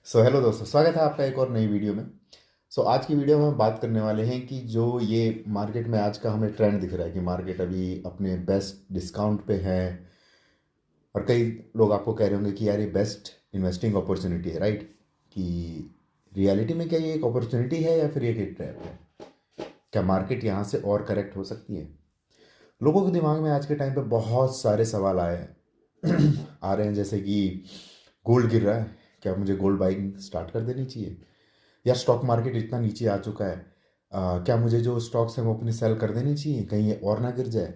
Hello दोस्तों, स्वागत है आपका एक और नई वीडियो में। आज की वीडियो में हम बात करने वाले हैं कि जो ये मार्केट में आज का हमें ट्रेंड दिख रहा है कि मार्केट अभी अपने बेस्ट डिस्काउंट पे है। और कई लोग आपको कह रहे होंगे कि यार ये बेस्ट इन्वेस्टिंग अपॉर्चुनिटी है, राइट? कि रियलिटी में क्या ये एक अपॉर्चुनिटी है या फिर ये एक ट्रैप है? क्या मार्केट यहाँ से और करेक्ट हो सकती है? लोगों के दिमाग में आज के टाइम पे बहुत सारे सवाल आए हैं आ रहे हैं, जैसे कि गोल्ड गिर रहा है, क्या मुझे गोल्ड बाइंग स्टार्ट कर देनी चाहिए? या स्टॉक मार्केट इतना नीचे आ चुका है, क्या मुझे जो स्टॉक्स हैं वो अपने सेल कर देने चाहिए, कहीं ये और ना गिर जाए?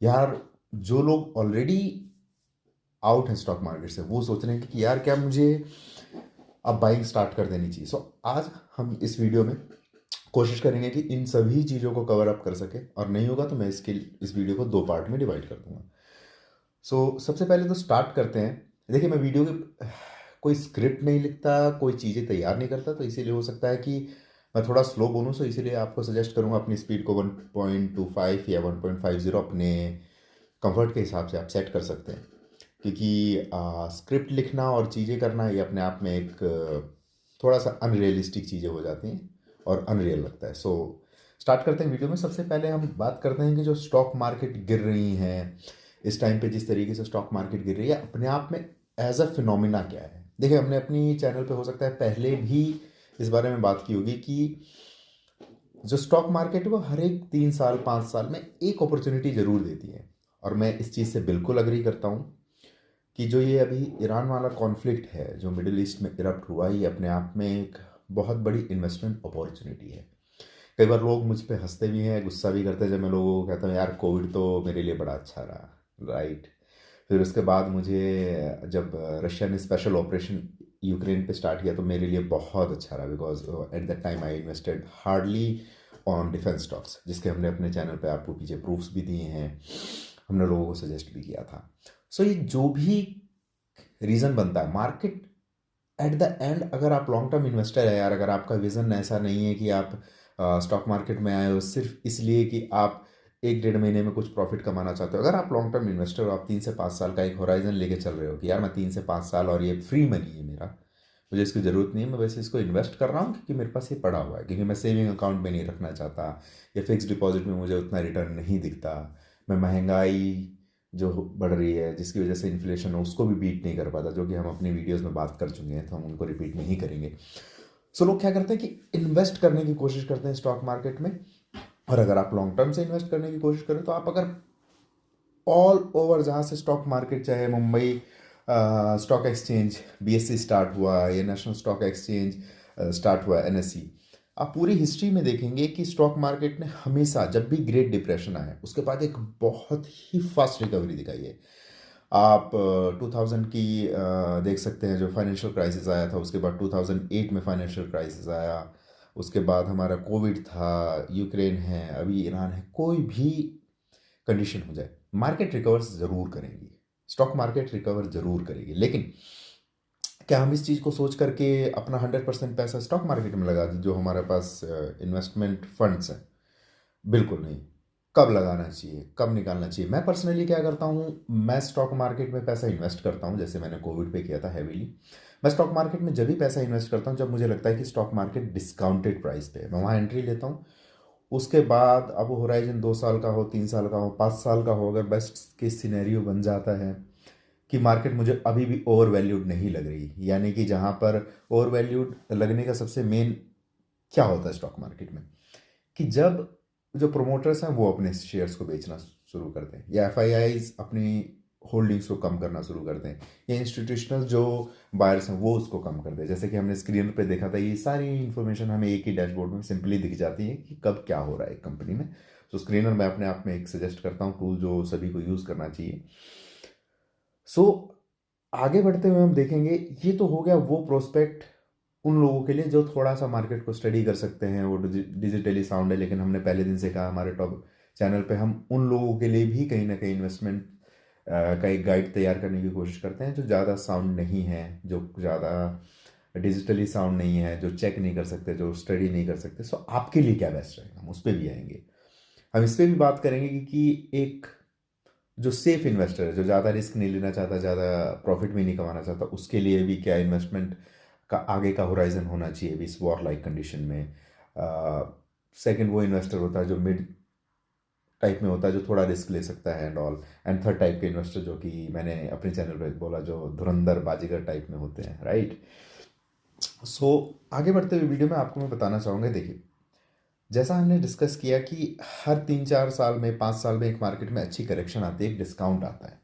यार, जो लोग ऑलरेडी आउट हैं स्टॉक मार्केट से वो सोच रहे हैं कि यार क्या मुझे अब बाइंग स्टार्ट कर देनी चाहिए। आज हम इस वीडियो में कोशिश करेंगे कि इन सभी चीज़ों को कवर अप कर सके, और नहीं होगा तो मैं इस वीडियो को दो पार्ट में डिवाइड कर दूंगा। सबसे पहले तो स्टार्ट करते हैं। देखिए, मैं वीडियो के कोई स्क्रिप्ट नहीं लिखता, कोई चीज़ें तैयार नहीं करता, तो इसीलिए हो सकता है कि मैं थोड़ा स्लो बोलूँ। इसीलिए आपको सजेस्ट करूँगा अपनी स्पीड को 1.25 या 1.50 अपने कंफर्ट के हिसाब से आप सेट कर सकते हैं। क्योंकि स्क्रिप्ट लिखना और चीज़ें करना ये अपने आप में एक थोड़ा सा अनरियलिस्टिक चीज़ें हो जाती हैं और अनरियल लगता है। स्टार्ट करते हैं वीडियो में। सबसे पहले हम बात करते हैं कि जो स्टॉक मार्केट गिर रही हैं इस टाइम पे, जिस तरीके से स्टॉक मार्केट गिर रही है, अपने आप में एज अ फिनोमिना क्या है। देखिए, हमने अपनी चैनल पे हो सकता है पहले भी इस बारे में बात की होगी कि जो स्टॉक मार्केट है वो हर एक 3 साल 5 साल में एक अपॉर्चुनिटी ज़रूर देती है। और मैं इस चीज़ से बिल्कुल अग्री करता हूँ कि जो ये अभी ईरान वाला कॉन्फ्लिक्ट है जो मिडिल ईस्ट में इरप्ट हुआ, ये अपने आप में एक बहुत बड़ी इन्वेस्टमेंट अपॉर्चुनिटी है। कई बार लोग मुझ पे हंसते भी हैं, गुस्सा भी करते हैं जब मैं लोगों को कहता हूँ यार कोविड तो मेरे लिए बड़ा अच्छा रहा, राइट? फिर उसके बाद मुझे जब रशिया ने स्पेशल ऑपरेशन यूक्रेन पे स्टार्ट किया तो मेरे लिए बहुत अच्छा रहा, because at that time I invested hardly on defence stocks, जिसके हमने अपने चैनल पे आपको पीछे प्रूफ्स भी दिए हैं, हमने लोगों को सजेस्ट भी किया था। ये जो भी रीज़न बनता है मार्केट, एट द एंड अगर आप लॉन्ग टर्म इन्वेस्टर है यार, अगर आपका विजन ऐसा नहीं है कि आप स्टॉक मार्केट में आए हो सिर्फ इसलिए कि आप 1 डेढ़ महीने में कुछ प्रॉफिट कमाना चाहते हो, अगर आप लॉन्ग टर्म इन्वेस्टर हो, आप 3 से 5 साल का एक होराइजन लेके चल रहे हो कि यार मैं 3 से 5 साल और ये फ्री मनी है मेरा, मुझे इसकी ज़रूरत नहीं है, मैं वैसे इसको इन्वेस्ट कर रहा हूँ क्योंकि मेरे पास ये पड़ा हुआ है, क्योंकि मैं सेविंग अकाउंट में नहीं रखना चाहता या फिक्स डिपॉजिट में मुझे उतना रिटर्न नहीं दिखता, मैं महंगाई जो बढ़ रही है जिसकी वजह से इन्फ्लेशन है उसको भी बीट नहीं कर पाता, जो कि हम अपनी वीडियोस में बात कर चुके हैं, तो हम उनको रिपीट नहीं करेंगे। लोग क्या करते हैं कि इन्वेस्ट करने की कोशिश करते हैं स्टॉक मार्केट में। और अगर आप लॉन्ग टर्म से इन्वेस्ट करने की कोशिश करें तो आप अगर ऑल ओवर जहाँ से स्टॉक मार्केट, चाहे Mumbai stock exchange BSc start हुआ या नेशनल स्टॉक एक्सचेंज स्टार्ट हुआ एनएससी, आप पूरी हिस्ट्री में देखेंगे कि स्टॉक मार्केट ने हमेशा जब भी ग्रेट डिप्रेशन आया उसके बाद एक बहुत ही फास्ट रिकवरी दिखाई है। आप 2000 की देख सकते हैं, जो फाइनेंशियल क्राइसिस आया था, उसके बाद 2008 में फाइनेंशियल क्राइसिस आया, उसके बाद हमारा कोविड था, यूक्रेन है, अभी ईरान है, कोई भी कंडीशन हो जाए मार्केट रिकवर ज़रूर करेंगी, स्टॉक मार्केट रिकवर ज़रूर करेगी। लेकिन क्या हम इस चीज़ को सोच करके अपना 100% पैसा स्टॉक मार्केट में लगा दें जो हमारे पास इन्वेस्टमेंट फंड्स हैं? बिल्कुल नहीं। कब लगाना चाहिए, कब निकालना चाहिए? मैं पर्सनली क्या करता हूँ, मैं स्टॉक मार्केट में पैसा इन्वेस्ट करता हूँ, जैसे मैंने कोविड पे किया था हैवीली। मैं स्टॉक मार्केट में जब भी पैसा इन्वेस्ट करता हूँ जब मुझे लगता है कि स्टॉक मार्केट डिस्काउंटेड प्राइस पे है, मैं वहाँ एंट्री लेता हूँ। उसके बाद अब होराइजन 2 साल का हो, 3 साल का हो, 5 साल का हो, अगर बेस्ट केस सिनेरियो बन जाता है कि मार्केट मुझे अभी भी ओवर वैल्यूड नहीं लग रही, यानी कि जहाँ पर ओवर वैल्यूड लगने का सबसे मेन क्या होता है स्टॉक मार्केट में, कि जब जो प्रोमोटर्स हैं वो अपने शेयर्स को बेचना शुरू करते हैं, या एफआईआईज अपनी होल्डिंग्स को कम करना शुरू करते हैं, या इंस्टीट्यूशनल जो बायर्स हैं वो उसको कम कर दें। जैसे कि हमने स्क्रीन पे देखा था, ये सारी इन्फॉर्मेशन हमें एक ही डैशबोर्ड में सिंपली दिख जाती है कि कब क्या हो रहा है एक कंपनी में। स्क्रीनर मैं अपने आप में एक सजेस्ट करता हूँ टूल जो सभी को यूज़ करना चाहिए। सो आगे बढ़ते हुए हम देखेंगे, ये तो हो गया वो प्रोस्पेक्ट उन लोगों के लिए जो थोड़ा सा मार्केट को स्टडी कर सकते हैं, वो डिजिटली साउंड है। लेकिन हमने पहले दिन से कहा हमारे टॉप चैनल पे हम उन लोगों के लिए भी कहीं ना कहीं इन्वेस्टमेंट का एक गाइड तैयार करने की कोशिश करते हैं जो ज़्यादा साउंड नहीं है, जो ज़्यादा डिजिटली साउंड नहीं है, जो चेक नहीं कर सकते, जो स्टडी नहीं कर सकते। आपके लिए क्या बेस्ट रहेगा, हम उस पर भी आएंगे। हम इस पर भी बात करेंगे कि एक जो सेफ इन्वेस्टर है, जो ज़्यादा रिस्क नहीं लेना चाहता, ज़्यादा प्रॉफिट भी नहीं कमाना चाहता, उसके लिए भी क्या इन्वेस्टमेंट का आगे का होराइजन होना चाहिए भी इस वॉर लाइक कंडीशन में। सेकंड वो इन्वेस्टर होता है जो मिड टाइप में होता है, जो थोड़ा रिस्क ले सकता है and all. And third type के इन्वेस्टर जो कि मैंने अपने चैनल पर बोला, जो धुरंधर बाजीगर टाइप में होते हैं, राइट। सो आगे बढ़ते हुए वीडियो में आपको मैं बताना चाहूँगा, देखिए जैसा हमने डिस्कस किया कि हर 3-4 साल में, 5 साल में एक मार्केट में अच्छी करेक्शन आती है, एक डिस्काउंट आता है,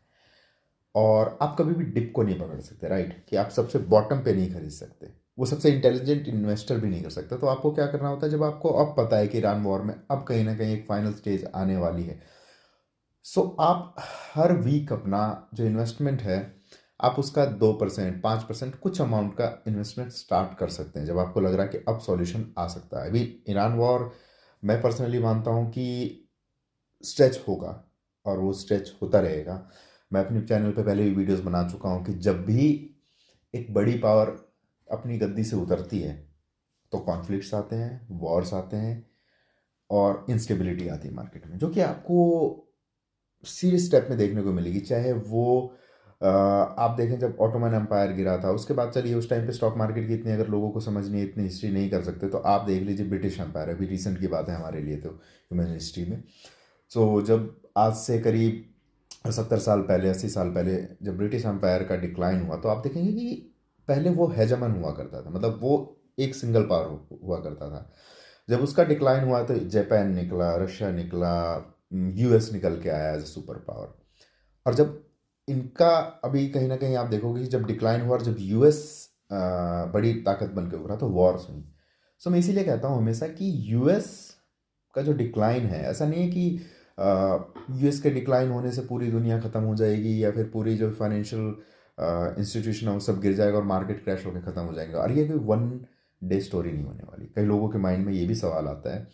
और आप कभी भी डिप को नहीं पकड़ सकते, राइट, कि आप सबसे बॉटम पे नहीं खरीद सकते, वो सबसे इंटेलिजेंट इन्वेस्टर भी नहीं कर सकता। तो आपको क्या करना होता है, जब आपको अब पता है कि ईरान वॉर में अब कहीं ना कहीं एक फाइनल स्टेज आने वाली है, सो आप हर वीक अपना जो इन्वेस्टमेंट है, आप उसका 2%, 5%, कुछ अमाउंट का इन्वेस्टमेंट स्टार्ट कर सकते हैं जब आपको लग रहा है कि अब सॉल्यूशन आ सकता है। अभी ईरान वॉर मैं पर्सनली मानता हूँ कि स्ट्रेच होगा, और वो स्ट्रेच होता रहेगा। मैं अपने चैनल पे पहले भी वीडियोस बना चुका हूँ कि जब भी एक बड़ी पावर अपनी गद्दी से उतरती है तो कॉन्फ्लिक्ट्स आते हैं, वॉर्स आते हैं, और इंस्टेबिलिटी आती है मार्केट में, जो कि आपको सीरियस स्टेप में देखने को मिलेगी। चाहे वो आप देखें जब ऑटोमन एम्पायर गिरा था, उसके बाद चलिए उस टाइम पे स्टॉक मार्केट की इतनी अगर लोगों को समझ नहीं, इतनी हिस्ट्री नहीं कर सकते, तो आप देख लीजिए ब्रिटिश एम्पायर, अभी रिसेंट की बात है हमारे लिए तो ह्यूमन हिस्ट्री में। सो जब आज से करीब 70 साल पहले, 80 साल पहले जब ब्रिटिश एम्पायर का डिक्लाइन हुआ, तो आप देखेंगे कि पहले वो हेजमन हुआ करता था, मतलब वो एक सिंगल पावर हुआ करता था। जब उसका डिक्लाइन हुआ तो जापान निकला, रशिया निकला, यूएस निकल के आया एज ए सुपर पावर। और जब इनका अभी कहीं ना कहीं आप देखोगे कि जब डिक्लाइन हुआ और जब यूएस बड़ी ताकत बन के उभरा तो वॉर्स हुई। सो मैं इसीलिए कहता हूँ हमेशा कि यूएस का जो डिक्लाइन है, ऐसा नहीं है कि यूएस के डिक्लाइन होने से पूरी दुनिया ख़त्म हो जाएगी, या फिर पूरी जो फाइनेंशियल इंस्टीट्यूशन है वो सब गिर जाएगा और मार्केट क्रैश होकर ख़त्म हो जाएगा। और ये कोई वन डे स्टोरी नहीं होने वाली। कई लोगों के माइंड में ये भी सवाल आता है।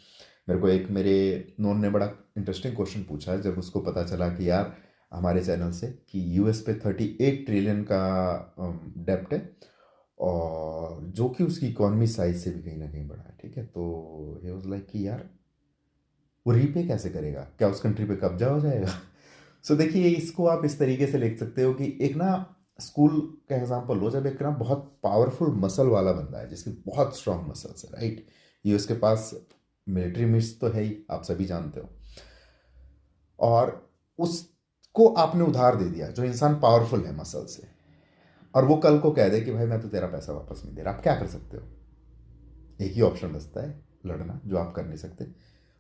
मेरे को एक मेरे नोन ने बड़ा इंटरेस्टिंग क्वेश्चन पूछा है, जब उसको पता चला कि यार हमारे चैनल से कि यूएस पे 38 ट्रिलियन का डेप्ट है, और जो कि उसकी इकोनॉमी साइज से भी कहीं ना कहीं बड़ा है, ठीक है। तो ये वाज लाइक कि यार वो रीपे कैसे करेगा, क्या उस कंट्री पे कब्जा हो जाएगा? सो देखिए, इसको आप इस तरीके से लिख सकते हो कि एक ना स्कूल का एग्जांपल लो, जब एक ना बहुत पावरफुल मसल वाला बंदा है जिसकी बहुत स्ट्रांग मसल्स है, राइट, ये उसके पास मिलिट्री मिट्स तो है ही, आप सभी जानते हो, और उसको आपने उधार दे दिया, जो इंसान पावरफुल है मसल से, और वो कल को कह दे कि भाई मैं तो तेरा पैसा वापस नहीं दे रहा, आप क्या कर सकते हो? एक ही ऑप्शन बचता है, लड़ना, जो आप कर नहीं सकते।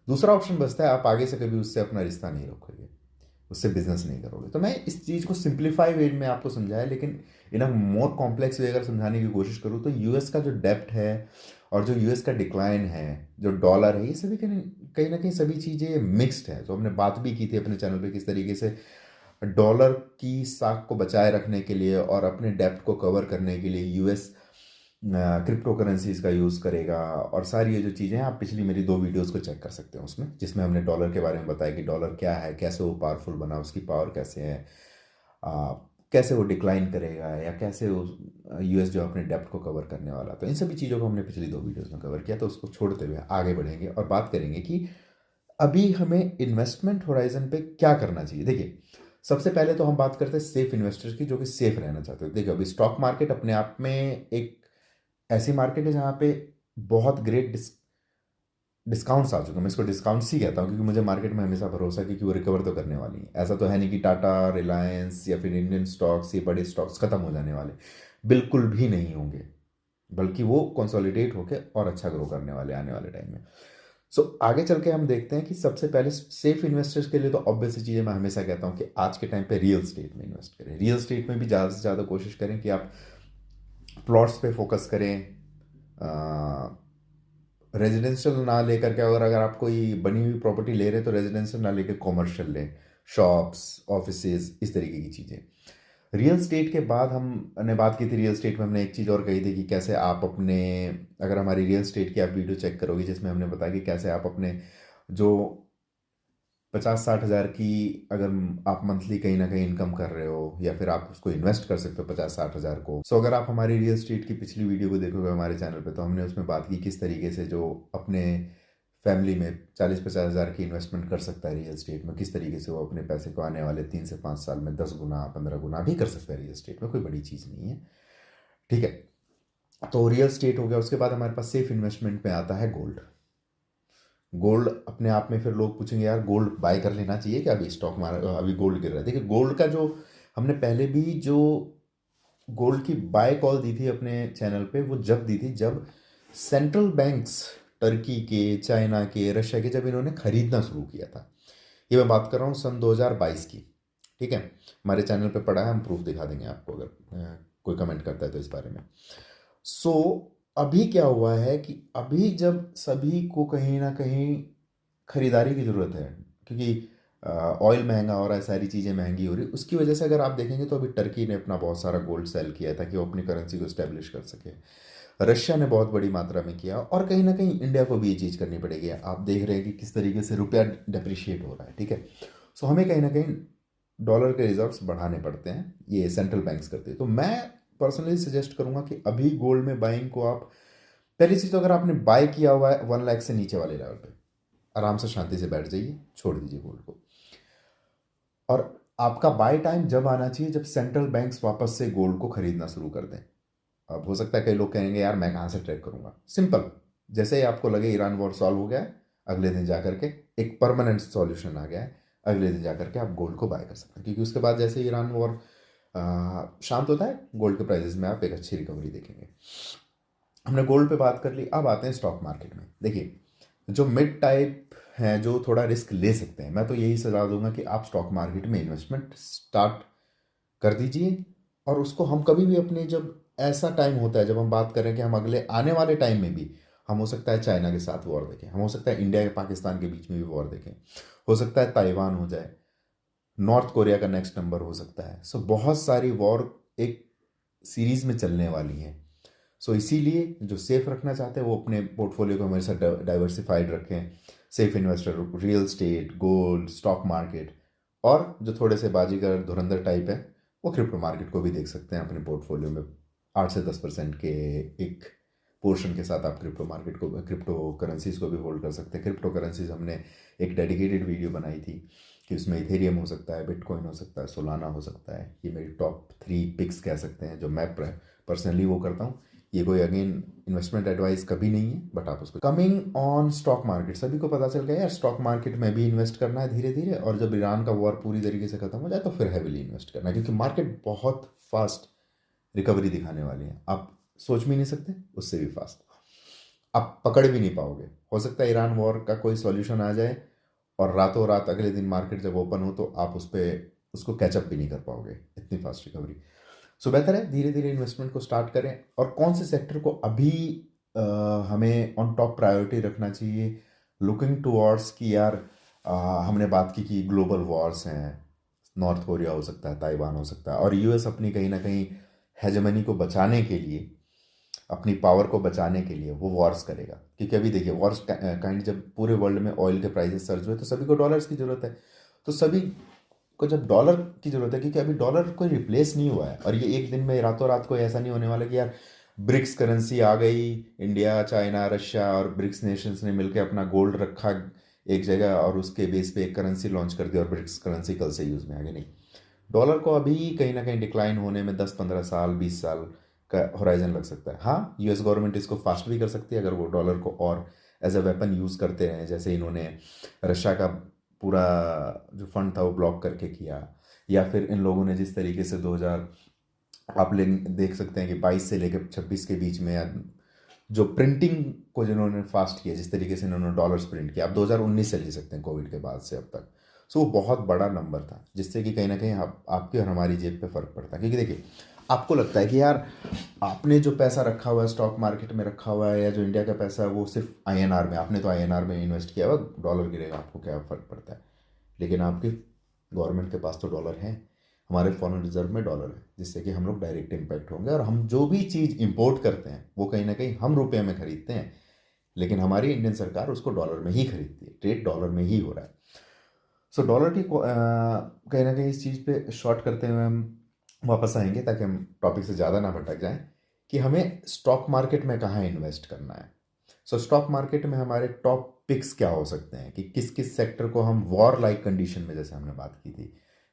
दूसरा ऑप्शन बचता है, आप आगे से कभी उससे अपना रिश्ता नहीं रखोगे, उससे बिजनेस नहीं करोगे। तो मैं इस चीज़ को सिंप्लीफाई वे में आपको समझाया, लेकिन इन अ मोर कॉम्प्लेक्स वे अगर समझाने की कोशिश करूँ तो यूएस का जो डेप्ट है और जो यूएस का डिक्लाइन है, जो डॉलर है, ये सभी कहीं ना कहीं सभी चीज़ें मिक्स्ड है। जो हमने बात भी की थी अपने चैनल पे, किस तरीके से डॉलर की साख को बचाए रखने के लिए और अपने डेप्ट को कवर करने के लिए यूएस क्रिप्टो करेंसीज का यूज़ करेगा, और सारी ये जो चीज़ें हैं, आप पिछली मेरी 2 वीडियोस को चेक कर सकते हैं उसमें, जिसमें हमने डॉलर के बारे में बताया कि डॉलर क्या है, कैसे वो पावरफुल बना, उसकी पावर कैसे है, कैसे वो डिक्लाइन करेगा, या कैसे वो यूएस जो अपने डेप्ट को कवर करने वाला। तो इन सभी चीज़ों को हमने पिछली 2 वीडियोस में कवर किया। तो उसको छोड़ते हुए आगे बढ़ेंगे और बात करेंगे कि अभी हमें इन्वेस्टमेंट होराइजन पे क्या करना चाहिए। देखिए, सबसे पहले तो हम बात करते हैं सेफ इन्वेस्टर्स की, जो कि सेफ रहना चाहते हैं। देखिए, अभी स्टॉक मार्केट अपने आप में एक ऐसी मार्केट है जहाँ पे बहुत ग्रेट डिस्काउंट्स आ चुके हैं। मैं इसको डिस्काउंट्स ही कहता हूँ, क्योंकि मुझे मार्केट में हमेशा भरोसा है कि वो रिकवर तो करने वाली है। ऐसा तो है नहीं कि टाटा, रिलायंस या फिर इंडियन स्टॉक्स, ये बड़े स्टॉक्स खत्म हो जाने वाले, बिल्कुल भी नहीं होंगे, बल्कि वो कंसोलिडेट होकर और अच्छा ग्रो करने वाले आने वाले टाइम में। सो आगे चल के हम देखते हैं कि सबसे पहले सेफ इन्वेस्टर्स के लिए तो ऑब्वियस चीज़ें मैं हमेशा कहता हूँ कि आज के टाइम पे रियल स्टेट में इन्वेस्ट करें। रियल स्टेट में भी ज़्यादा से ज़्यादा कोशिश करें कि आप प्लॉट्स पे फोकस करें, रेजिडेंशियल ना लेकर के, अगर अगर आप कोई बनी हुई प्रॉपर्टी ले रहे हैं तो रेजिडेंशियल ना लेकर कॉमर्शियल लें, शॉप्स, ऑफिसेज, इस तरीके की चीज़ें। रियल स्टेट के बाद हमने बात की थी, रियल स्टेट में हमने एक चीज़ और कही थी कि कैसे आप अपने, अगर हमारी रियल स्टेट की आप वीडियो चेक करोगे जिसमें हमने बताया कि कैसे आप अपने जो 50-60 हज़ार की अगर आप मंथली कहीं ना कहीं इनकम कर रहे हो, या फिर आप उसको इन्वेस्ट कर सकते हो 50-60 हज़ार को। सो अगर आप हमारी रियल स्टेट की पिछली वीडियो को देखोगे हमारे चैनल पे, तो हमने उसमें बात की किस तरीके से जो अपने फैमिली में 40-50 हज़ार की इन्वेस्टमेंट कर सकता है रियल स्टेट में, किस तरीके से वो अपने पैसे को आने वाले 3 से 5 साल में 10 गुना, 15 गुना भी कर सकता है। रियल स्टेट में कोई बड़ी चीज़ नहीं है, ठीक है। तो रियल स्टेट हो गया, उसके बाद हमारे पास सेफ इन्वेस्टमेंट में आता है गोल्ड। गोल्ड अपने आप में, फिर लोग पूछेंगे यार गोल्ड बाय कर लेना चाहिए क्या, अभी स्टॉक मार्केट अभी गोल्ड गिर रहा है। देखिए गोल्ड का जो हमने पहले भी जो गोल्ड की बाय कॉल दी थी अपने चैनल पे, वो जब दी थी जब सेंट्रल बैंक्स टर्की के, चाइना के, रशिया के, जब इन्होंने खरीदना शुरू किया था। ये मैं बात कर रहा हूँ सन 2022 की। ठीक है, हमारे चैनल पे पड़ा है, हम प्रूफ दिखा देंगे आपको अगर कोई कमेंट करता है तो इस बारे में। सो अभी क्या हुआ है कि अभी जब सभी को कहीं ना कहीं खरीदारी की ज़रूरत है, क्योंकि ऑयल महंगा हो रहा है, सारी चीज़ें महंगी हो रही, उसकी वजह से अगर आप देखेंगे तो अभी टर्की ने अपना बहुत सारा गोल्ड सेल किया ताकि वो अपनी करेंसी को स्टेब्लिश कर सके। रशिया ने बहुत बड़ी मात्रा में किया, और कहीं ना कहीं इंडिया को भी ये चीज़ करनी पड़ेगी। आप देख रहे हैं कि किस तरीके से रुपया डिप्रिशिएट हो रहा है। ठीक है, सो हमें कहीं ना कहीं डॉलर के रिजर्व्स बढ़ाने पड़ते हैं, ये सेंट्रल बैंक्स करते हैं। तो मैं पर्सनली सजेस्ट करूंगा कि अभी गोल्ड में बाइंग को आप, पहली चीज़ तो अगर आपने बाय किया हुआ है 1 लाख से नीचे वाले लेवल पे, आराम से शांति से बैठ जाइए, छोड़ दीजिए गोल्ड को। और आपका बाय टाइम जब आना चाहिए जब सेंट्रल बैंक्स वापस से गोल्ड को खरीदना शुरू कर दें। अब हो सकता है कई लोग कहेंगे यार मैं कहाँ से ट्रैक करूँगा। सिंपल, जैसे ही आपको लगे ईरान वॉर सॉल्व हो गया है, अगले दिन जा करके एक परमानेंट सॉल्यूशन आ गया है, अगले दिन जा करके आप गोल्ड को बाय कर सकते हैं, क्योंकि उसके बाद जैसे ईरान वॉर शांत होता है, गोल्ड के प्राइजेस में आप एक अच्छी रिकवरी देखेंगे। हमने गोल्ड पे बात कर ली, अब आते हैं स्टॉक मार्केट में। देखिए जो मिड टाइप हैं, जो थोड़ा रिस्क ले सकते हैं, मैं तो यही सलाह दूंगा कि आप स्टॉक मार्केट में इन्वेस्टमेंट स्टार्ट कर दीजिए। और उसको हम कभी भी अपने, जब ऐसा टाइम होता है जब हम बात करें कि हम अगले आने वाले टाइम में भी, हम हो सकता है चाइना के साथ वॉर देखें, हम हो सकता है इंडिया या पाकिस्तान के बीच में भी वॉर देखें, हो सकता है ताइवान हो जाए, नॉर्थ कोरिया का नेक्स्ट नंबर हो सकता है। सो बहुत सारी वॉर एक सीरीज में चलने वाली हैं। सो इसीलिए जो सेफ रखना चाहते हैं वो अपने पोर्टफोलियो को हमेशा डाइवर्सिफाइड रखें। Safe investor, real estate, gold, stock market, और जो थोड़े से बाजीगर धुरंधर टाइप है वो क्रिप्टो मार्केट को भी देख सकते हैं अपने पोर्टफोलियो में। 8 से 10% के एक पोर्शन के साथ आप क्रिप्टो मार्केट को, क्रिप्टो करेंसीज को भी होल्ड कर सकते हैं। क्रिप्टो करेंसीज हमने एक डेडिकेटेड वीडियो बनाई थी कि उसमें इथेरियम हो सकता है, बिटकॉइन हो सकता है, सोलाना हो सकता है। ये मेरी टॉप 3 पिक्स कह सकते हैं जो मैं पर्सनली वो करता हूँ। ये कोई अगेन इन्वेस्टमेंट एडवाइस कभी नहीं है, बट आप उसको। कमिंग ऑन स्टॉक मार्केट, सभी को पता चल गया यार स्टॉक मार्केट में भी इन्वेस्ट करना है धीरे धीरे, और जब ईरान का वॉर पूरी तरीके से खत्म हो जाए तो फिर हैविली इन्वेस्ट करना है, क्योंकि मार्केट बहुत फास्ट रिकवरी दिखाने वाली है। आप सोच भी नहीं सकते, उससे भी फास्ट आप पकड़ भी नहीं पाओगे। हो सकता है ईरान वॉर का कोई सॉल्यूशन आ जाए और रातों रात अगले दिन मार्केट जब ओपन हो तो आप उस पर उसको कैचअप भी नहीं कर पाओगे, इतनी फास्ट रिकवरी। सो बेहतर है धीरे धीरे इन्वेस्टमेंट को स्टार्ट करें। और कौन से सेक्टर को अभी हमें ऑन टॉप प्रायोरिटी रखना चाहिए, लुकिंग टूवर्ड्स कि यार हमने बात की कि ग्लोबल वॉर्स हैं, नॉर्थ कोरिया हो सकता है, ताइवान हो सकता है, और यूएस अपनी कहीं ना कहीं हेजेमनी को बचाने के लिए, अपनी पावर को बचाने के लिए वो वॉर्स करेगा। क्योंकि अभी देखिए वॉर्स काइंड, जब पूरे वर्ल्ड में ऑयल के प्राइसेस सर्ज हुए तो सभी को डॉलर्स की ज़रूरत है। तो सभी को जब डॉलर की ज़रूरत है, क्योंकि अभी डॉलर कोई रिप्लेस नहीं हुआ है, और ये एक दिन में रातों रात कोई ऐसा नहीं होने वाला कि यार ब्रिक्स करेंसी आ गई, इंडिया, चाइना, रशिया और ब्रिक्स नेशंस ने मिलकर अपना गोल्ड रखा एक जगह और उसके बेस पे एक करेंसी लॉन्च कर दी और ब्रिक्स करेंसी कल से यूज़ में आ गई। नहीं, डॉलर को अभी कहीं ना कहीं डिक्लाइन होने में 10-15 साल, 20 साल का होराइजन लग सकता है। हाँ, यूएस गवर्नमेंट इसको फास्ट भी कर सकती है अगर वो डॉलर को और एज अ वेपन यूज़ करते हैं, जैसे इन्होंने रशिया का पूरा जो फंड था वो ब्लॉक करके किया, या फिर इन लोगों ने जिस तरीके से 2000, आप देख सकते हैं कि 22 से लेकर 26 के बीच में जो प्रिंटिंग को जिन्होंने फास्ट किया, जिस तरीके से इन्होंने डॉलर्स प्रिंट किया, आप 2019 से ले सकते हैं, कोविड के बाद से अब तक। सो वो बहुत बड़ा नंबर था, जिससे कि कहीं ना कहीं आपकी और हमारी जेब पे फ़र्क पड़ता है। क्योंकि देखिए आपको लगता है कि यार आपने जो पैसा रखा हुआ है स्टॉक मार्केट में रखा हुआ है, या जो इंडिया का पैसा है वो सिर्फ आईएनआर में, आपने तो आईएनआर में इन्वेस्ट किया हुआ, डॉलर गिरेगा आपको क्या फ़र्क पड़ता है। लेकिन आपकी गवर्नमेंट के पास तो डॉलर है, हमारे फॉरेन रिजर्व में डॉलर है, जिससे कि हम लोग डायरेक्ट इम्पैक्ट होंगे। और हम जो भी चीज़ इंपोर्ट करते हैं वो कहीं ना कहीं हम रुपये में खरीदते हैं, लेकिन हमारी इंडियन सरकार उसको डॉलर में ही खरीदती है, ट्रेड डॉलर में ही हो रहा है। सो डॉलर की कहीं ना कहीं इस चीज़ पे शॉर्ट करते हुए हम वापस आएंगे, ताकि हम टॉपिक से ज़्यादा ना भटक जाएं, कि हमें स्टॉक मार्केट में कहाँ इन्वेस्ट करना है। सो स्टॉक मार्केट में हमारे टॉप पिक्स क्या हो सकते हैं, कि किस किस सेक्टर को हम वॉर लाइक कंडीशन में, जैसे हमने बात की थी,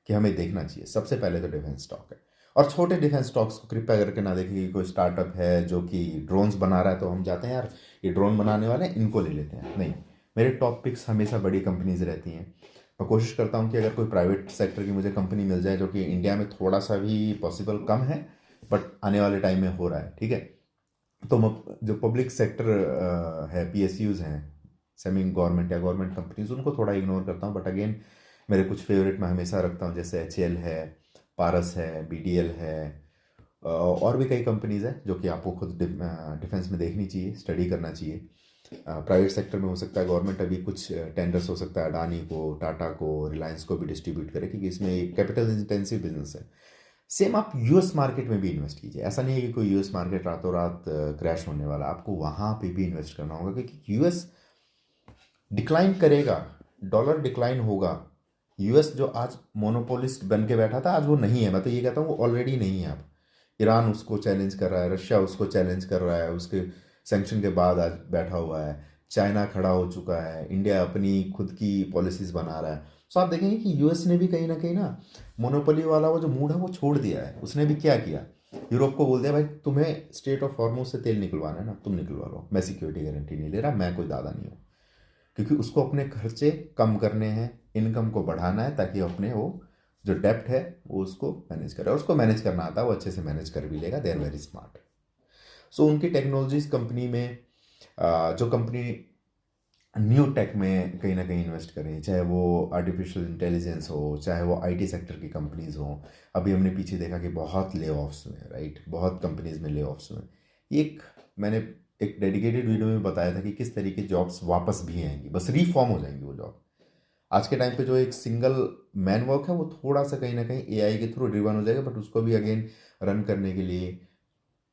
कि हमें देखना चाहिए। सबसे पहले तो डिफेंस स्टॉक है, और छोटे डिफेंस स्टॉक्स को कृपया करके ना देखें कि कोई स्टार्टअप है जो कि ड्रोन्स बना रहा है तो हम जाते हैं यार ये ड्रोन बनाने वाले हैं इनको ले लेते हैं, नहीं। मेरे टॉप पिक्स हमेशा बड़ी कंपनीज रहती हैं। मैं कोशिश करता हूँ कि अगर कोई प्राइवेट सेक्टर की मुझे कंपनी मिल जाए जो कि इंडिया में थोड़ा सा भी पॉसिबल कम है बट आने वाले टाइम में हो रहा है, ठीक है। तो जो पब्लिक सेक्टर है, पीएसयूज हैं, सेमी गवर्नमेंट या गवर्नमेंट कंपनीज, उनको थोड़ा इग्नोर करता हूँ। बट अगेन मेरे कुछ फेवरेट मैं हमेशा रखता हूँ, जैसे एचएएल है, पारस है, बीडीएल है, और भी कई कंपनीज हैं जो कि आपको खुद डिफेंस में देखनी चाहिए, स्टडी करना चाहिए। प्राइवेट सेक्टर में हो सकता है गवर्नमेंट अभी कुछ टेंडर्स हो सकता है अडानी को, टाटा को, रिलायंस को भी डिस्ट्रीब्यूट करे, क्योंकि इसमें एक कैपिटल इंटेंसिव बिजनेस है। सेम आप यूएस मार्केट में भी इन्वेस्ट कीजिए। ऐसा नहीं है कि कोई यूएस मार्केट रातों रात क्रैश होने वाला, आपको वहाँ पे भी इन्वेस्ट करना होगा, क्योंकि यूएस डिक्लाइन करेगा, डॉलर डिक्लाइन होगा। यूएस जो आज मोनोपोलिस्ट बन के बैठा था आज वो नहीं है, मैं तो ये कहता हूँ वो ऑलरेडी नहीं है। अब ईरान उसको चैलेंज कर रहा है, रशिया उसको चैलेंज कर रहा है, उसके सैंक्शन के बाद आज बैठा हुआ है। चाइना खड़ा हो चुका है, इंडिया अपनी खुद की पॉलिसीज़ बना रहा है। सो आप देखेंगे कि यूएस ने भी कहीं ना मोनोपोली वाला वो जो मूड है वो छोड़ दिया है। उसने भी क्या किया, यूरोप को बोल दिया भाई तुम्हें स्टेट ऑफ हॉर्मुज से तेल निकलवाना है ना, तुम निकलवा लो, मैं सिक्योरिटी गारंटी नहीं ले रहा, मैं कोई दादा नहीं हूँ। क्योंकि उसको अपने खर्चे कम करने हैं, इनकम को बढ़ाना है, ताकि अपने वो जो डेप्ट है वो उसको मैनेज करे। और उसको मैनेज करना आता है, वो अच्छे से मैनेज कर भी लेगा, दे आर वेरी स्मार्ट। सो उनकी टेक्नोलॉजीज कंपनी में जो कंपनी न्यू टेक में कहीं ना कहीं इन्वेस्ट करें, चाहे वो आर्टिफिशियल इंटेलिजेंस हो, चाहे वो आईटी सेक्टर की कंपनीज हो। अभी हमने पीछे देखा कि बहुत ले ऑफ्स हुए, राइट, बहुत कंपनीज में ले ऑफ्स हुए। एक मैंने एक डेडिकेटेड वीडियो में बताया था कि किस तरीके जॉब्स वापस भी आएंगी, बस रीफॉर्म हो जाएंगी वो जॉब। आज के टाइम पे जो एक सिंगल मैन वर्क है वो थोड़ा सा कहीं ना कहीं एआई के थ्रू ड्रिवन हो जाएगा, बट उसको भी अगेन रन करने के लिए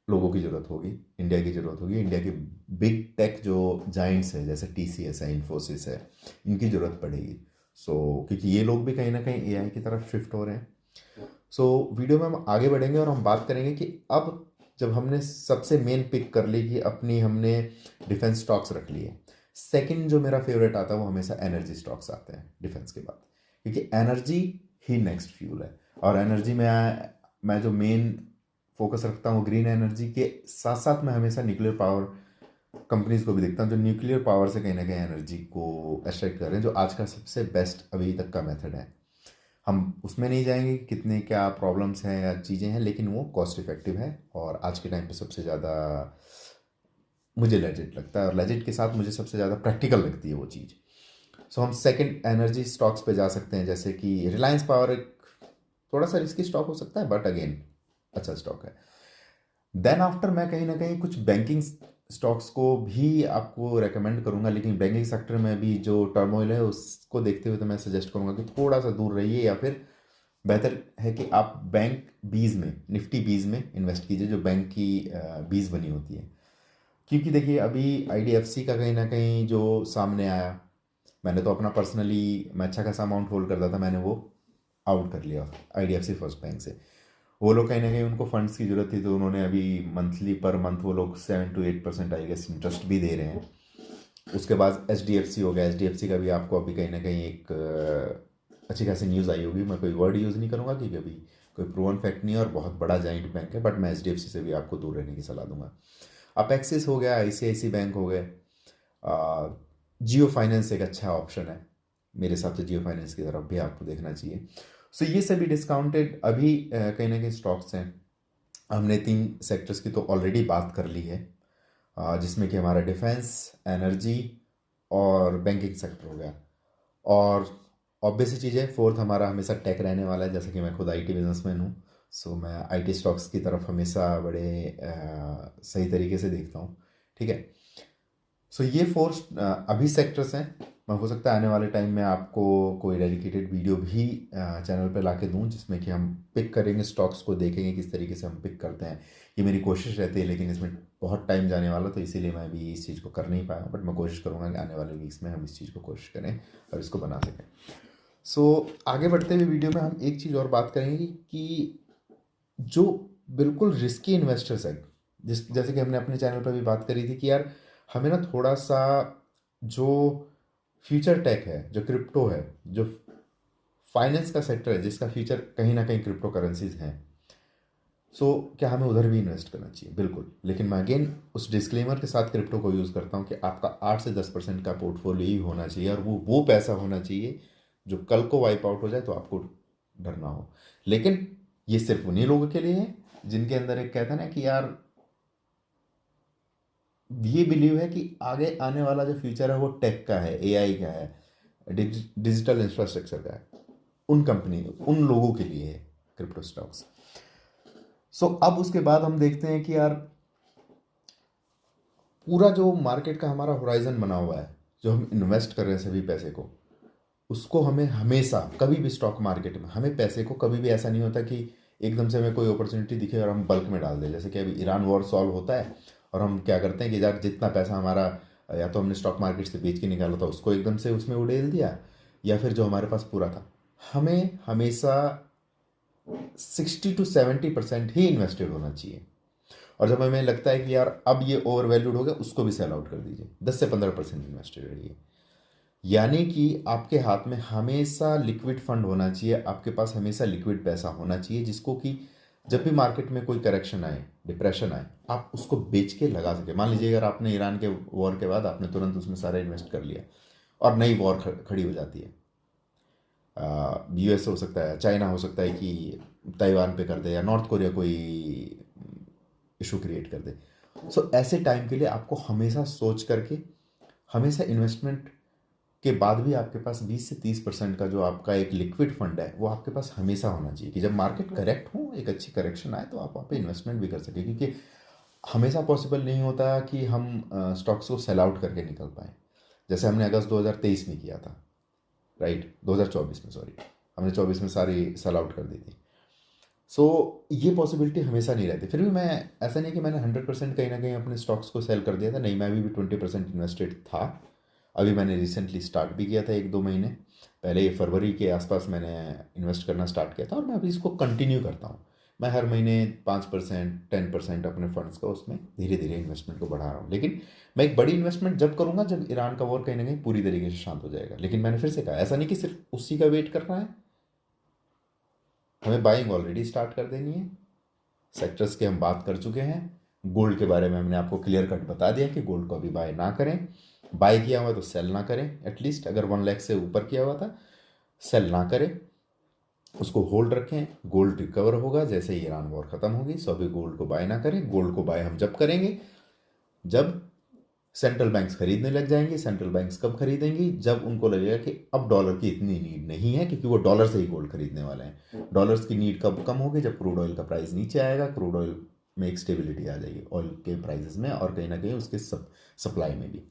लोगों की ज़रूरत होगी, इंडिया की ज़रूरत होगी। इंडिया की बिग टेक जो जाइंट्स है, जैसे टीसीएस है, इन्फोसिस है, इनकी ज़रूरत पड़ेगी। क्योंकि ये लोग भी कहीं ना कहीं एआई की तरफ शिफ्ट हो रहे हैं। वीडियो में हम आगे बढ़ेंगे और हम बात करेंगे कि अब जब हमने सबसे मेन पिक कर ली कि अपनी हमने डिफेंस स्टॉक्स रख लिए, सेकंड जो मेरा फेवरेट आता है वो हमेशा एनर्जी स्टॉक्स आते हैं डिफेंस के बाद, क्योंकि एनर्जी ही नेक्स्ट फ्यूल है। और एनर्जी में मैं जो मेन फोकस रखता हूँ ग्रीन एनर्जी के साथ साथ मैं हमेशा न्यूक्लियर पावर कंपनीज को भी देखता हूँ जो न्यूक्लियर पावर से कहीं ना कहीं एनर्जी को एक्सट्रैक्ट कर रहे हैं, जो आज का सबसे बेस्ट अभी तक का मेथड है। हम उसमें नहीं जाएंगे कि कितने क्या प्रॉब्लम्स हैं या चीज़ें हैं, लेकिन वो कॉस्ट इफेक्टिव है और आज के टाइम पे सबसे ज़्यादा मुझे लेजिट लगता है, और लेजिट के साथ मुझे सबसे ज़्यादा प्रैक्टिकल लगती है वो चीज़। हम सेकंड एनर्जी स्टॉक्स पे जा सकते हैं, जैसे कि रिलायंस पावर एक थोड़ा सा रिस्की स्टॉक हो सकता है बट अगेन अच्छा स्टॉक है। देन आफ्टर मैं कहीं ना कहीं कुछ बैंकिंग स्टॉक्स को भी आपको रेकमेंड करूंगा, लेकिन बैंकिंग सेक्टर में भी जो टर्मोइल है उसको देखते हुए तो मैं सजेस्ट करूंगा कि थोड़ा सा दूर रहिए, या फिर बेहतर है कि आप बैंक बीज में, निफ्टी बीज में इन्वेस्ट कीजिए, जो बैंक की बीज बनी होती है। क्योंकि देखिए अभी आईडीएफसी का कहीं ना कहीं जो सामने आया, मैंने तो अपना पर्सनली मैं अच्छा खासा अमाउंट होल्ड करता था, मैंने वो आउट कर लिया आईडीएफसी फर्स्ट बैंक से। वो लोग कहीं ना कहीं उनको फंड्स की ज़रूरत थी, तो उन्होंने अभी मंथली पर मंथ वो लोग 7 to 8% आई गेस इंटरेस्ट भी दे रहे हैं। उसके बाद एच हो गया, एच का भी आपको अभी कहीं ना कहीं एक अच्छी खासी न्यूज़ आई होगी। मैं कोई वर्ड यूज़ नहीं करूँगा क्योंकि अभी कोई प्रूवन फैक्ट नहीं है और बहुत बड़ा जाइंट बैंक है, बट मैं एच से भी आपको दूर रहने की सलाह दूंगा। अब एक्सिस हो गया, आईसीआईसी बैंक हो गए, जियो फाइनेंस एक अच्छा ऑप्शन है मेरे हिसाब से, जियो फाइनेंस की तरफ भी आपको देखना चाहिए। ये सभी डिस्काउंटेड अभी कहीं ना कहीं स्टॉक्स हैं। हमने 3 सेक्टर्स की तो ऑलरेडी बात कर ली है, जिसमें कि हमारा डिफेंस, एनर्जी और बैंकिंग सेक्टर हो गया। और ऑब्वियस सी चीज़ है, फोर्थ हमारा हमेशा टेक रहने वाला है, जैसे कि मैं खुद आईटी बिजनेसमैन हूँ। मैं आईटी स्टॉक्स की तरफ हमेशा बड़े सही तरीके से देखता हूँ, ठीक है। ये 4 अभी सेक्टर्स हैं। मैं हो सकता है आने वाले टाइम में आपको कोई डेडिकेटेड वीडियो भी चैनल पे ला के दूँ, जिसमें कि हम पिक करेंगे स्टॉक्स को, देखेंगे किस तरीके से हम पिक करते हैं। ये मेरी कोशिश रहती है, लेकिन इसमें बहुत टाइम जाने वाला, तो इसीलिए मैं भी इस चीज़ को कर नहीं पाया, बट मैं कोशिश करूँगा कि आने वाले वीक्स में हम इस चीज़ को कोशिश करें और इसको बना सकें। आगे बढ़ते हुए वीडियो में हम एक चीज़ और बात करेंगे कि जो बिल्कुल रिस्की इन्वेस्टर्स हैं, जैसे कि हमने अपने चैनल पर भी बात करी थी कि यार हमें ना थोड़ा सा जो फ्यूचर टेक है, जो क्रिप्टो है, जो फाइनेंस का सेक्टर है जिसका फ्यूचर कहीं ना कहीं क्रिप्टो करेंसीज हैं, सो क्या हमें उधर भी इन्वेस्ट करना चाहिए? बिल्कुल। लेकिन मैं अगेन उस डिस्क्लेमर के साथ क्रिप्टो को यूज़ करता हूँ कि आपका 8 से 10% का पोर्टफोलियो ही होना चाहिए, और वो पैसा होना चाहिए जो कल को वाइप आउट हो जाए तो आपको डरना हो। लेकिन ये सिर्फ उन्हीं लोगों के लिए है जिनके अंदर एक कहता है ना कि यार ये बिलीव है कि आगे आने वाला जो फ्यूचर है वो टेक का है, एआई का है, डिजिटल इंफ्रास्ट्रक्चर का है। उन कंपनी, उन लोगों के लिए है क्रिप्टो स्टॉक्स। सो अब उसके बाद हम देखते हैं कि यार पूरा जो मार्केट का हमारा होराइजन बना हुआ है, जो हम इन्वेस्ट कर रहे हैं सभी पैसे को, उसको हमें हमेशा कभी भी स्टॉक मार्केट में हमें पैसे को कभी भी ऐसा नहीं होता कि एकदम से हमें कोई अपॉर्चुनिटी दिखे और हम बल्क में डाल दें। जैसे कि अभी ईरान वॉर सॉल्व होता है और हम क्या करते हैं कि यार जितना पैसा हमारा या तो हमने स्टॉक मार्केट से बेच के निकाला था उसको एकदम से उसमें उड़ेल दिया, या फिर जो हमारे पास पूरा था। हमें हमेशा 60 to 70% ही इन्वेस्टेड होना चाहिए। और जब हमें लगता है कि यार अब ये ओवर वैल्यूड हो गया, उसको भी सेल आउट कर दीजिए। 10 से 15% इन्वेस्टेड रहिए। यानी कि आपके हाथ में हमेशा लिक्विड फंड होना चाहिए, आपके पास हमेशा लिक्विड पैसा होना चाहिए, जिसको कि जब भी मार्केट में कोई करेक्शन आए, डिप्रेशन आए, आप उसको बेच के लगा सके। मान लीजिए अगर आपने ईरान के वॉर के बाद आपने तुरंत उसमें सारा इन्वेस्ट कर लिया और नई वॉर खड़ी हो जाती है, यूएस हो सकता है, चाइना हो सकता है कि ताइवान पे कर दे, या नॉर्थ कोरिया कोई इशू क्रिएट कर दे। सो ऐसे टाइम के लिए आपको हमेशा सोच करके, हमेशा इन्वेस्टमेंट के बाद भी आपके पास 20 से 30% का जो आपका एक लिक्विड फंड है वो आपके पास हमेशा होना चाहिए, कि जब मार्केट करेक्ट हो, एक अच्छी करेक्शन आए, तो आप वहाँ पे इन्वेस्टमेंट भी कर सकें। क्योंकि हमेशा पॉसिबल नहीं होता कि हम स्टॉक्स को सेल आउट करके निकल पाएँ, जैसे हमने अगस्त 2023 में किया था, राइट, 2024 में, सॉरी, हमने 24 में सारी सेल आउट कर दी थी। सो ये पॉसिबिलिटी हमेशा नहीं रहती। फिर भी मैं, ऐसा नहीं कि मैंने 100% कहीं ना कहीं अपने स्टॉक्स को सेल कर दिया था, नहीं, मैं अभी भी 20% इन्वेस्टेड था। अभी मैंने रिसेंटली स्टार्ट भी किया था 1-2 महीने पहले, ये फरवरी के आसपास मैंने इन्वेस्ट करना स्टार्ट किया था, और मैं अभी इसको कंटिन्यू करता हूँ। मैं हर महीने 5% 10% अपने फंड्स का उसमें धीरे धीरे इन्वेस्टमेंट को बढ़ा रहा हूँ। लेकिन मैं एक बड़ी इन्वेस्टमेंट जब करूँगा जब ईरान का वॉर कहीं ना कहीं पूरी तरीके से शांत हो जाएगा। लेकिन मैंने फिर से कहा, ऐसा नहीं कि सिर्फ उसी का वेट करना है, हमें बाइंग ऑलरेडी स्टार्ट कर देनी है। सेक्टर्स की हम बात कर चुके हैं। गोल्ड के बारे में हमने आपको क्लियर कट बता दिया कि गोल्ड को अभी बाय ना करें, बाय किया हुआ तो सेल ना करें। एटलीस्ट अगर 1 लाख से ऊपर किया हुआ था, सेल ना करें, उसको होल्ड रखें। गोल्ड रिकवर होगा जैसे ही ईरान वॉर खत्म होगी। सो अभी गोल्ड को बाय ना करें। गोल्ड को बाय हम जब करेंगे जब सेंट्रल बैंक्स खरीदने लग जाएंगे। सेंट्रल बैंक्स कब खरीदेंगी? जब उनको लगेगा कि अब डॉलर की इतनी नीड नहीं है, क्योंकि वो डॉलर से ही गोल्ड खरीदने वाले हैं। डॉलर्स की नीड कब कम होगी? जब क्रूड ऑयल का प्राइस नीचे आएगा, क्रूड ऑयल में एक स्टेबिलिटी आ जाएगी ऑयल के प्राइसेस में, और कहीं ना कहीं उसके सप्लाई में भी।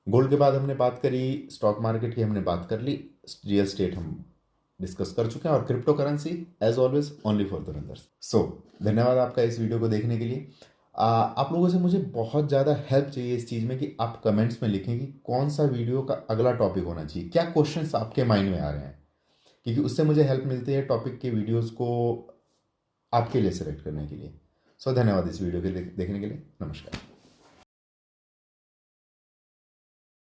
गोल्ड के बाद हमने बात करी, स्टॉक मार्केट की हमने बात कर ली, रियल स्टेट हम डिस्कस कर चुके हैं, और cryptocurrency as always only for the runners. So धन्यवाद आपका इस वीडियो को देखने के लिए। आप लोगों से मुझे बहुत ज़्यादा हेल्प चाहिए इस चीज़ में कि आप कमेंट्स में लिखें कि कौन सा वीडियो का अगला टॉपिक होना चाहिए, क्या क्वेश्चंस आपके माइंड में आ रहे हैं, क्योंकि उससे मुझे हेल्प मिलती है टॉपिक के वीडियोस को आपके लिए सेलेक्ट करने के लिए। सो धन्यवाद इस वीडियो के देखने के लिए। नमस्कार।